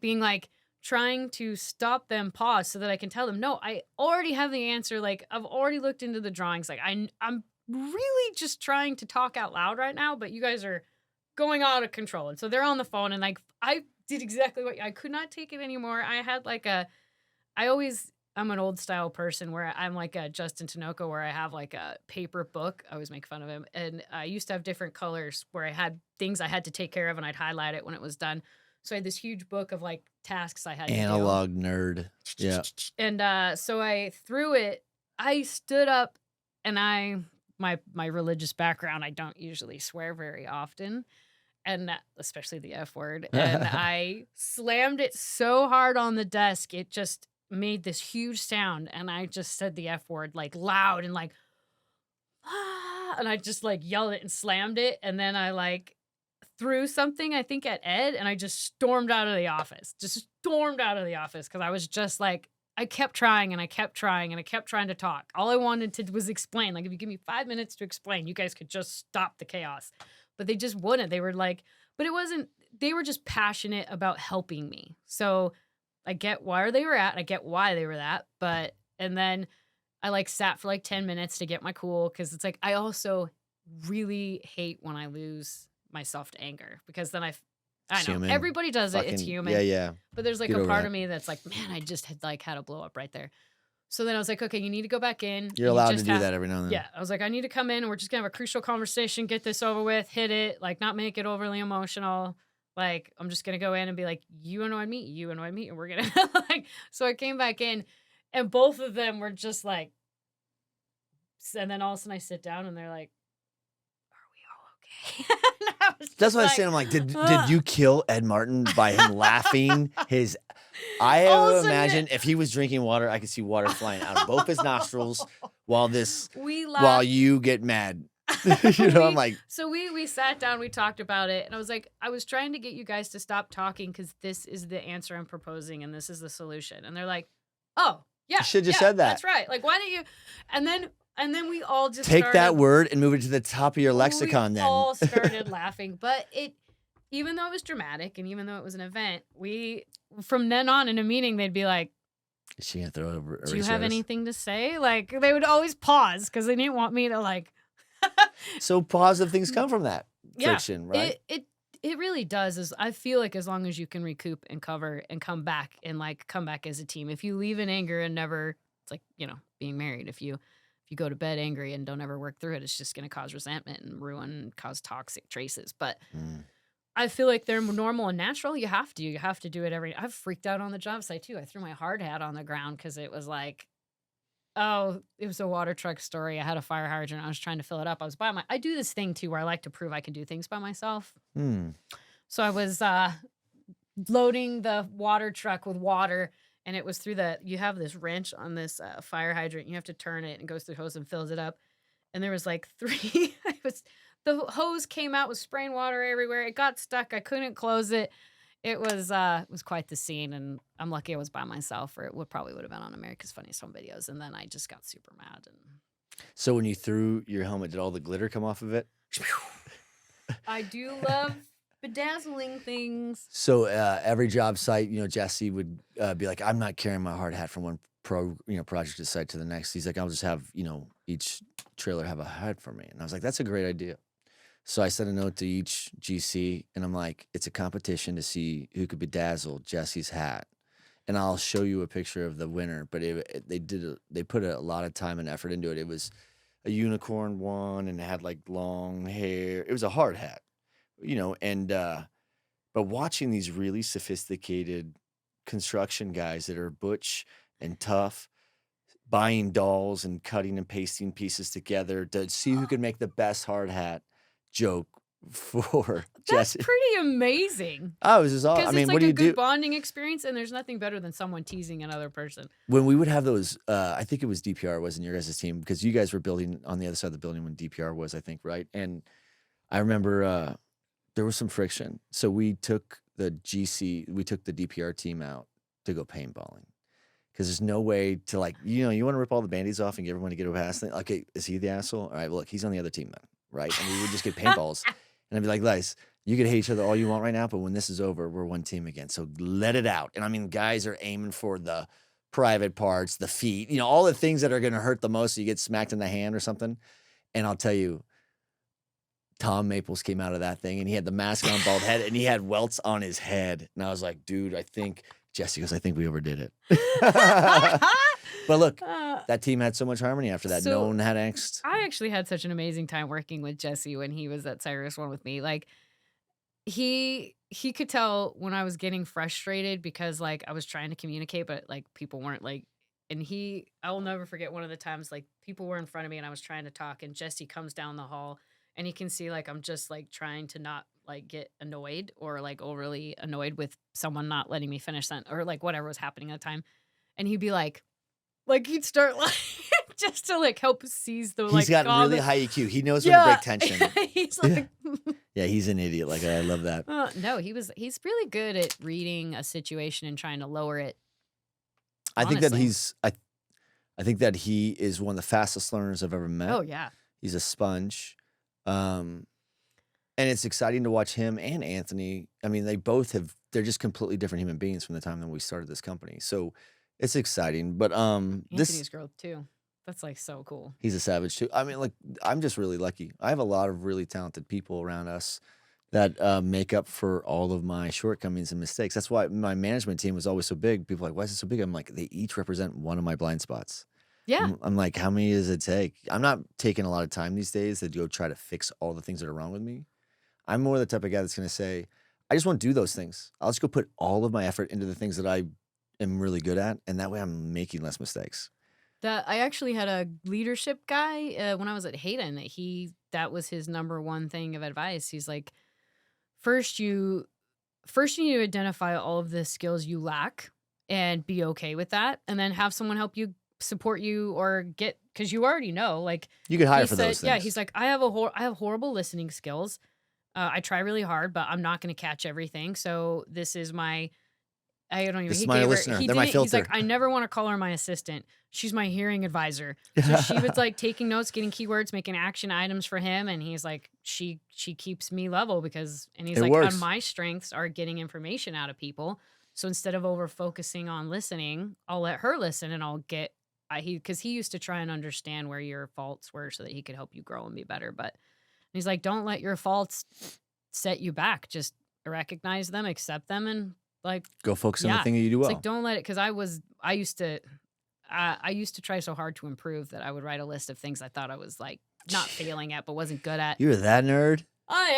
being like trying to stop them, pause so that I can tell them, no, I already have the answer. Like I've already looked into the drawings. Like I'm really just trying to talk out loud right now, but you guys are going out of control. And so they're on the phone and like I did exactly what I could not take it anymore. I had like I'm an old style person where I'm like a Justin Tinoco where I have like a paper book. I always make fun of him. And I used to have different colors where I had things I had to take care of and I'd highlight it when it was done. So I had this huge book of like tasks I had to do. Analog nerd. Yeah. And so I threw it. I stood up, and my religious background, I don't usually swear very often, and especially the F word. And I slammed it so hard on the desk, it just made this huge sound, and I just said the F word like loud and like, ah, and I just like yelled it and slammed it, and then I like threw something, I think, at Ed, and I just stormed out of the office. Just stormed out of the office because I was just like, I kept trying and I kept trying and I kept trying to talk. All I wanted to was explain. Like, if you give me 5 minutes to explain, you guys could just stop the chaos. But they just wouldn't. They were like, but it wasn't, they were just passionate about helping me. So I get where they were at. I get why they were that. But, and then I like sat for like 10 minutes to get my cool, because it's like, I also really hate when I lose myself to anger, because then I know Human. everybody does it. It's Fucking- human. Yeah, yeah. But there's like Get a over part that. of me that's like, man, I just had a blow up right there. So then I was like, okay, you need to go back in. You're You allowed to just do have- that every now and then. Yeah. I was like, I need to come in and we're just gonna have a crucial conversation, get this over with, hit it, like not make it overly emotional. Like, I'm just gonna go in and be like, you annoyed me, and we're gonna like, so I came back in, and both of them were just like, and then all of a sudden I sit down and they're like, are we all okay? And I was That's just what I like, said. I'm like, did you kill Ed Martin by him laughing his? I All of a would sudden imagine if he was drinking water, I could see water flying out of both his nostrils while we laughed. while you get mad. You know, I'm like, So we sat down, we talked about it, and I was like, I was trying to get you guys to stop talking because this is the answer I'm proposing and this is the solution. And they're like, oh, yeah. You should just yeah, said that. That's right. Like, why don't you? And then we all just take started, that word and move it to the top of your lexicon. we Then all started laughing. But even though it was dramatic and even though it was an event, from then on in a meeting, they'd be like, is she gonna throw over? do you have anything to say? Like, they would always pause because they didn't want me to like. So positive things come from that Yeah, friction, right? It really does. Is I feel like as long as you can recoup and cover and come back as a team. If you leave in anger and never, it's like, being married. If you go to bed angry and don't ever work through it, it's just going to cause resentment and ruin, cause toxic traces. But I feel like they're normal and natural. You have to do it I've freaked out on the job site too. I threw my hard hat on the ground because it was like, oh, it was a water truck story. I had a fire hydrant. I was trying to fill it up. I do this thing too where I like to prove I can do things by myself. So I was loading the water truck with water, and it was through you have this wrench on this fire hydrant. You have to turn it, and it goes through the hose and fills it up. And there was like 3, the hose came out with spraying water everywhere. It got stuck. I couldn't close it. It was quite the scene, and I'm lucky I was by myself, or it probably would have been on America's Funniest Home Videos. And then I just got super mad. And So when you threw your helmet, did all the glitter come off of it? I do love bedazzling things. So every job site, Jesse would be like, I'm not carrying my hard hat from one project site to the next. He's like, I'll just have, each trailer have a hat for me. And I was like, that's a great idea. So I sent a note to each GC, and I'm like, it's a competition to see who could bedazzle Jesse's hat. And I'll show you a picture of the winner. But they put a lot of time and effort into it. It was a unicorn one, and it had like long hair. It was a hard hat, but watching these really sophisticated construction guys that are butch and tough, buying dolls and cutting and pasting pieces together to see who could make the best hard hat joke for That's Jesse. pretty amazing. Oh, it was just all. Because I mean, it's like what do a you good do bonding experience, and there's nothing better than someone teasing another person. when we would have those? I think it was DPR was in your guys' team, because you guys were building on the other side of the building when DPR was, I think, right? And I remember there was some friction, so we took the DPR team out to go paintballing. Because there's no way to you want to rip all the Band-Aids off and get everyone to get a pass. Okay, is he the asshole? All right, well, look, he's on the other team then, right? And we would just get paintballs. And I'd be like, guys, you could hate each other all you want right now, but when this is over, we're one team again. So let it out. And I mean, guys are aiming for the private parts, the feet, all the things that are going to hurt the most. So you get smacked in the hand or something. And I'll tell you, Tom Maples came out of that thing, and he had the mask on, bald head, and he had welts on his head. And I was like, dude, Jesse goes, I think we overdid it. But look, that team had so much harmony after that. So No one had angst. I actually had such an amazing time working with Jesse when he was at Cyrus One with me. Like, he could tell when I was getting frustrated because, like, I was trying to communicate, but, like, people weren't, like and I will never forget one of the times, like, people were in front of me and I was trying to talk, and Jesse comes down the hall, and he can see, like, I'm just, like, trying to not, like, get annoyed or, like, overly annoyed with someone not letting me finish or, like, whatever was happening at the time, and he'd be he'd start, like, just to, like, help seize the, He's like, got all really the high EQ. He knows when to yeah. break tension. He's Yeah. like Yeah, he's an idiot. Like, I love that. No, he's really good at reading a situation and trying to lower it, I think that honestly. I think that he is one of the fastest learners I've ever met. Oh, yeah. He's a sponge. Um, and it's exciting to watch him and Anthony. I mean, they're just completely different human beings from the time that we started this company. So it's exciting. But Anthony's growth too. That's, like, so cool. he's a savage too. I mean, like, I'm just really lucky. I have a lot of really talented people around us that make up for all of my shortcomings and mistakes. That's why my management team was always so big. People are like, why is it so big? I'm like, they each represent one of my blind spots. Yeah. I'm like, how many does it take? I'm not taking a lot of time these days to go try to fix all the things that are wrong with me. I'm more the type of guy that's going to say, I just want to do those things. I'll just go put all of my effort into the things that I am really good at. And that way I'm making less mistakes. I actually had a leadership guy, when I was at Hayden that was his number one thing of advice. He's like, "First you need to identify all of the skills you lack and be okay with that, and then have someone help you, support you, or because you already know." Like, You could he hire for said those yeah, things. he's like, I have horrible listening skills. I try really hard, but I'm not gonna catch everything, so this is my I don't even This is he my gave her listener. he They're my didn't he's like, filter. "I never wanna call her my assistant. She's my hearing advisor." So she was, like, taking notes, getting keywords, making action items for him, and he's like, She keeps me level and he's It like, "And works. my strengths are getting information out of people, so instead of over focusing on listening, I'll let her listen and I'll get" because he used to try and understand where your faults were so that he could help you grow and be better, but he's like, "Don't let your faults set you back. Just recognize them, accept them, and, like, Go focus on the yeah." thing that you do It's like, well. don't let it because I used to try so hard to improve that I would write a list of things I thought I was, like, not failing at, but wasn't good at. You're that nerd? I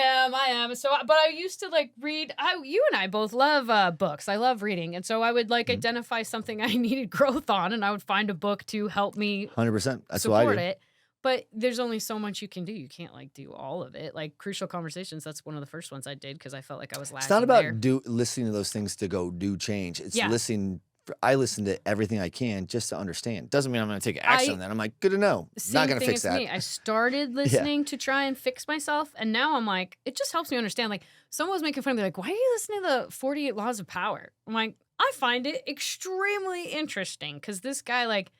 am. So, but I used to, like, read. You and I both love books. I love reading, and so I would, like, Mhm. identify something I needed growth on, and I would find a book to help me 100%. That's what I support do. it. But there's only so much you can do. You can't, like, do all of it. Like, Crucial Conversations, that's one of the first ones I did because I felt like I was It's not lacking there. about listening to those things to go do change. It's Yeah. listening. I listen to everything I can just to understand. Doesn't mean I'm going to take action I on that. I'm like, good to know. Not Same going to thing fix as that. me. I started Yeah. listening to try and fix myself, and now I'm like, it just helps me understand. Like, someone was making fun of me, like, why are you listening to the 48 Laws of Power? I'm like, I find it extremely interesting because this guy, like,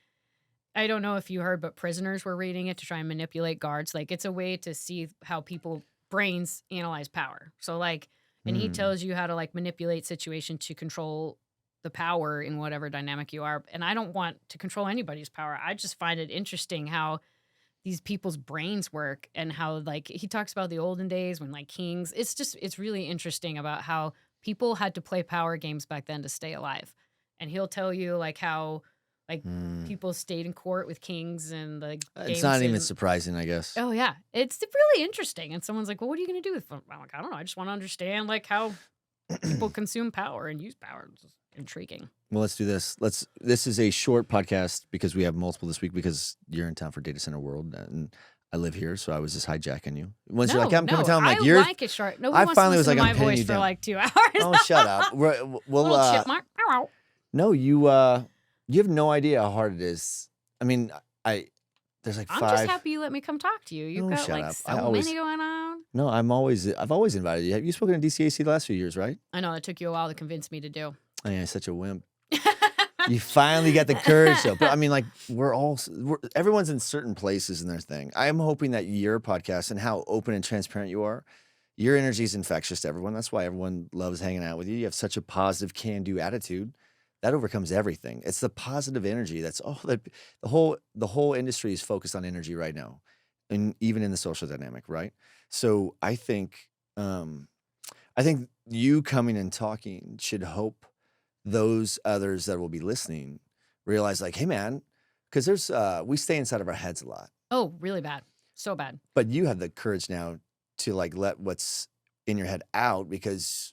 I don't know if you heard, but prisoners were reading it to try and manipulate guards. Like, it's a way to see how people brains analyze power. So, like, and he Mm. tells you how to, like, manipulate situation to control the power in whatever dynamic you are. And I don't want to control anybody's power. I just find it interesting how these people's brains work and how, like, he talks about the olden days when, like, kings. It's really interesting about how people had to play power games back then to stay alive. And he'll tell you, like, how, like, Mm. people stayed in court with kings and the It's games not even and surprising, I guess. oh yeah, it's really interesting. And someone's like, "Well, what are you gonna do with them?" I'm like, "I don't know. I just want to understand, like, how people consume power and use power." It's just intriguing. Well, let's do this. This is a short podcast because we have multiple this week because you're in town for Data Center World and I live here, so I was just hijacking you. Once you're like, I'm coming to town, I'm I like, you're. like it short. Nobody I wants to finally was listen like, to I'm my pinning voice you for down. like 2 hours. Oh, shut up. We'll Little chipmunk. Ow. no, you have no idea how hard it is. I mean, there's like I'm 5. just happy you let me come talk to you. You've Oh, got shut like up. so many going on. No, I've always invited you. Have you spoken to DCAC the last few years, right? I know it took you a while to convince me to do. Oh, yeah, such a wimp. You finally got the courage, though. But I mean, like, everyone's in certain places in their thing. I'm hoping that your podcast and how open and transparent you are, your energy is infectious to everyone. That's why everyone loves hanging out with you. You have such a positive can-do attitude. That overcomes everything. It's the positive energy. That's all that the whole industry is focused on energy right now. And even in the social dynamic, right? So I think you coming and talking should hope those others that will be listening realize, like, hey man, because we stay inside of our heads a lot, Oh, really bad. So bad. but you have the courage now to, like, let what's in your head out because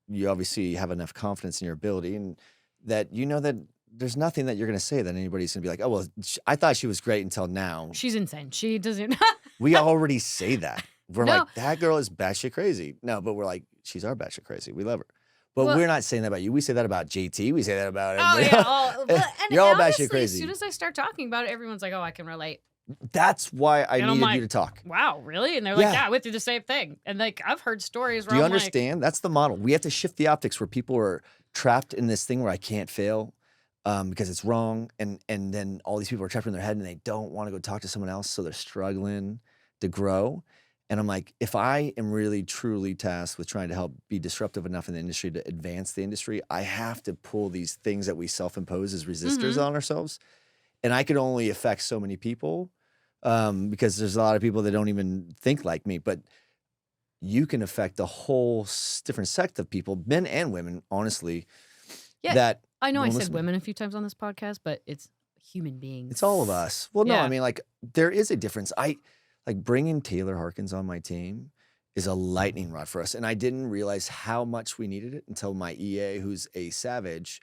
you obviously have enough confidence in your ability and that you know that there's nothing that you're going to say that anybody's going to be like, oh, well, I thought she was great until now. She's insane. She doesn't. We already say that. We're No. like, that girl is batshit crazy. No, but we're like, she's our batshit crazy. We love her. But Well- we're not saying that about you. We say that about JT. We say that about Oh everybody. yeah. You're all honestly, batshit crazy. As soon as I start talking about it, everyone's like, "Oh, I can relate." That's why I And I'm needed like, you to talk. Wow, really? And they're like, Yeah. "Yeah, I went through the same thing." And like, I've heard stories. Where Do you I'm like, understand? That's the model. We have to shift the optics where people are trapped in this thing where I can't fail because it's wrong. And then all these people are trapped in their head and they don't want to go talk to someone else. So they're struggling to grow. And I'm like, if I am really truly tasked with trying to help be disruptive enough in the industry to advance the industry, I have to pull these things that we self-impose as resistors on ourselves. And I could only affect so many people because there's a lot of people that don't even think like me. But you can affect a whole different sect of people, men and women, honestly. Yeah, that I know I won't said listen. women a few times on this podcast, but it's human beings. It's all of us. Well, no, Yeah. I mean, like, there is a difference. Like bringing Taylor Harkins on my team is a lightning rod for us. And I didn't realize how much we needed it until my EA, who's a savage,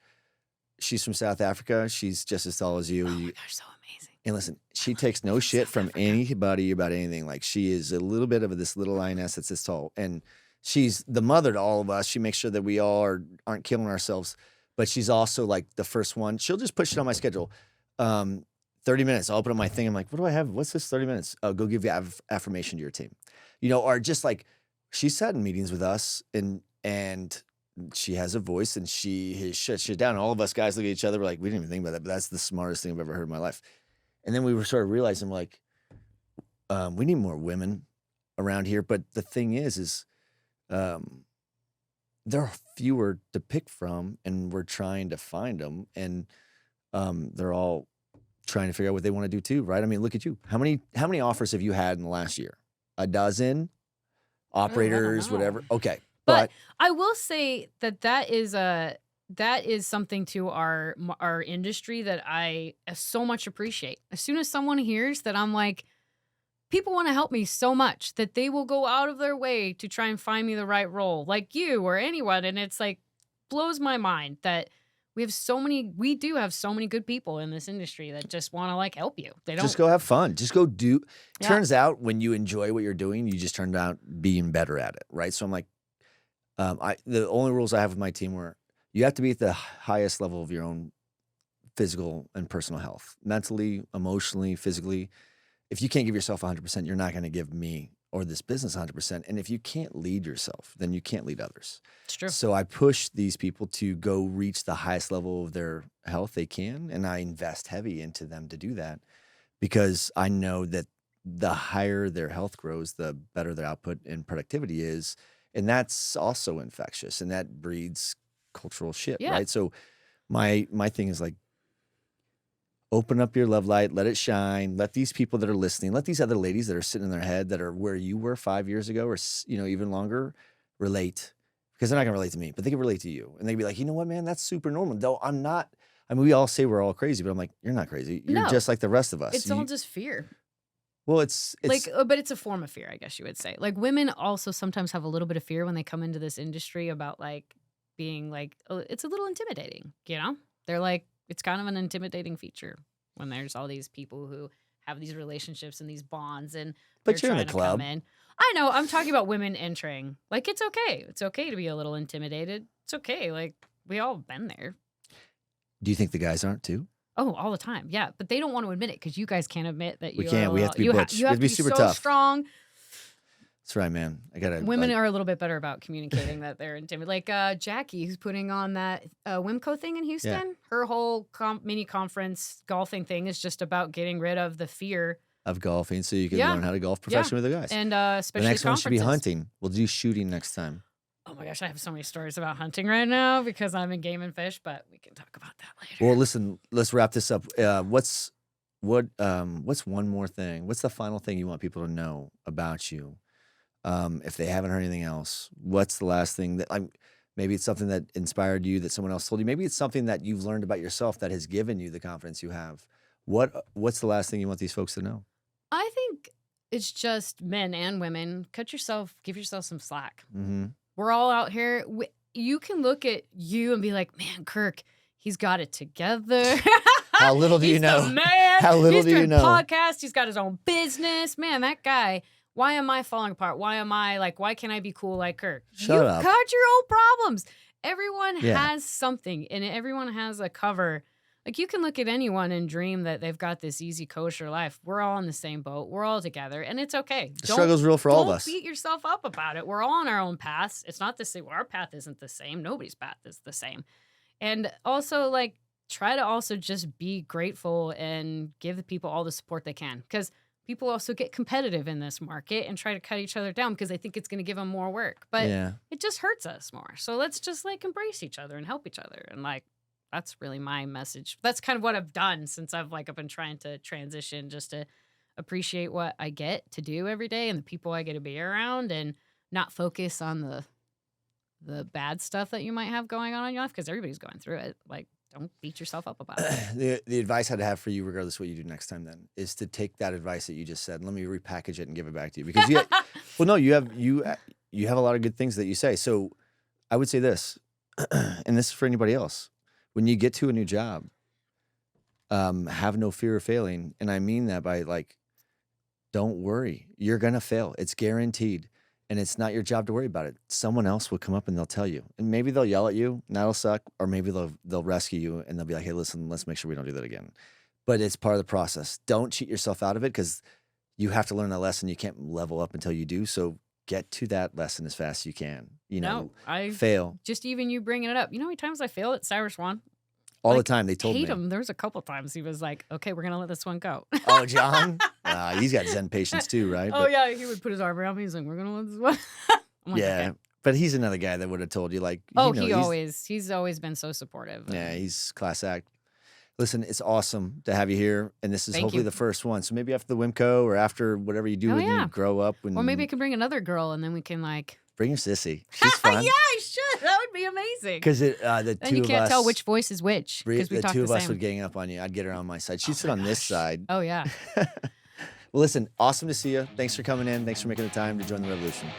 she's from South Africa. She's just as tall as you. Oh my gosh, so amazing. And listen, she takes no shit from anybody about anything. Like, she is a little bit of this little lioness that's this tall. And she's the mother to all of us. She makes sure that we all aren't killing ourselves. But she's also like the first one. She'll just push it on my schedule. 30 minutes. I'll open up my thing. I'm like, what do I have? What's this 30 minutes? Oh, go give affirmation to your team. You know, or just like, she sat in meetings with us and she has a voice and she has shut shit down. All of us guys look at each other. We're like, we didn't even think about that, but that's the smartest thing I've ever heard in my life. And then we were sort of realizing like, we need more women around here. But the thing is there are fewer to pick from and we're trying to find them. And they're all trying to figure out what they want to do too, right? I mean, look at you. How many offers have you had in the last year? A dozen? Operators, know. whatever. Okay. But I will say that is something to our industry that I so much appreciate. As soon as someone hears that I'm like, people want to help me so much that they will go out of their way to try and find me the right role, like you or anyone. And it's like, blows my mind that we do have so many good people in this industry that just want to like help you. They don't just go have fun. Just go do. Yeah. Turns out when you enjoy what you're doing, you just turned out being better at it, right? So I'm like, the only rules I have with my team were you have to be at the highest level of your own physical and personal health, mentally, emotionally, physically. If you can't give yourself 100%, you're not going to give me or this business 100%. And if you can't lead yourself, then you can't lead others. It's true. So I push these people to go reach the highest level of their health they can. And I invest heavy into them to do that because I know that the higher their health grows, the better their output and productivity is. And that's also infectious and that breeds cultural shit, Yeah. right? So my thing is like, open up your love light, let it shine, let these people that are listening, let these other ladies that are sitting in their head that are where you were 5 years ago or, even longer relate because they're not going to relate to me, but they can relate to you. And they can be like, you know what, man, that's super normal. Though I'm not, I mean, we all say we're all crazy, but I'm like, you're not crazy. You're No. just like the rest of us. It's all just fear. Well, it's like, but it's a form of fear, I guess you would say. Like women also sometimes have a little bit of fear when they come into this industry about like being like, it's a little intimidating, you know? They're like, it's kind of an intimidating feature when there's all these people who have these relationships and these bonds and But they're you're in trying the to club. come in. I know, I'm talking about women entering. Like, it's okay. It's okay to be a little intimidated. It's okay. Like, we all been there. Do you think the guys aren't too? Oh, all the time. Yeah, but they don't want to admit it because you guys can't admit that We you're can't. We have to be you butch. you We have have to be be super so tough. strong. That's right, man. I gotta. Women are a little bit better about communicating that they're intimidated. Like Jackie, who's putting on that Wimco thing in Houston. Her whole mini conference golfing thing is just about getting rid of the fear of golfing, so you can Yeah. learn how to golf professionally with the guys. and The especially next one should be conferences. hunting. We'll do shooting next time. Oh my gosh, I have so many stories about hunting right now because I'm in Game and Fish, but we can talk about that later. Well, listen, let's wrap this up. What's one more thing? What's the final thing you want people to know about you? If they haven't heard anything else, what's the last thing that maybe it's something that inspired you that someone else told you. Maybe it's something that you've learned about yourself that has given you the confidence you have. What's the last thing you want these folks to know? I think it's just men and women. Give yourself some slack. Mm-hmm. We're all out here. You can look at you and be like, man, Kirk, he's got it together. How little do you He's know? the man. How little He's do you doing know? podcasts. He's got his own business. Man, that guy. Why am I falling apart? Why can't I be cool like Kirk? Shut up. You've got your own problems. Everyone Yeah. has something, and everyone has a cover. Like, you can look at anyone and dream that they've got this easy, kosher life. We're all in the same boat. We're all together, and it's okay. The struggle's real for all of us. Don't beat yourself up about it. We're all on our own paths. It's not the same. Our path isn't the same. Nobody's path is the same. And also, like, try to also just be grateful and give the people all the support they can. Because people also get competitive in this market and try to cut each other down because they think it's going to give them more work. But it just hurts us more. So let's just, like, embrace each other and help each other. And, like, that's really my message. That's kind of what I've done since I've been trying to transition, just to appreciate what I get to do every day and the people I get to be around, and not focus on the bad stuff that you might have going on in your life, because everybody's going through it. Like, don't beat yourself up about it. The advice I'd have for you, regardless of what you do next time, then, is to take that advice that you just said. Let me repackage it and give it back to you, because you have a lot of good things that you say. So I would say this, and this is for anybody else. When you get to a new job, have no fear of failing. And I mean that by, like, don't worry. You're going to fail. It's guaranteed. And it's not your job to worry about it. Someone else will come up and they'll tell you. And maybe they'll yell at you, and that'll suck. Or maybe they'll rescue you and they'll be like, hey, listen, let's make sure we don't do that again. But it's part of the process. Don't cheat yourself out of it, because you have to learn that lesson. You can't level up until you do. So get to that lesson as fast as you can. Fail. Just even you bringing it up. You know how many times I failed at Cyrus One? All the time. They told me. Hate him. There was a couple times he was like, okay, we're going to let this one go. Oh, John? He's got Zen patience too, right? Oh, yeah. He would put his arm around me. He's like, we're going to let this one. I'm like, yeah. Okay. But he's another guy that would have told you, like, he's always been so supportive. Yeah, he's class act. Listen, it's awesome to have you here, and this is hopefully the first one. So maybe after the Wimco, or after whatever you do when you grow up. Or maybe I can bring another girl, and then we can, like... Bring your sissy. She's fun. Yeah, I should. That would be amazing. Because the then you can't tell which voice is which. The two of us would gang up on you. I'd get her on my side. She'd sit on this side. Oh, yeah. Well, listen, awesome to see you. Thanks for coming in. Thanks for making the time to join the revolution.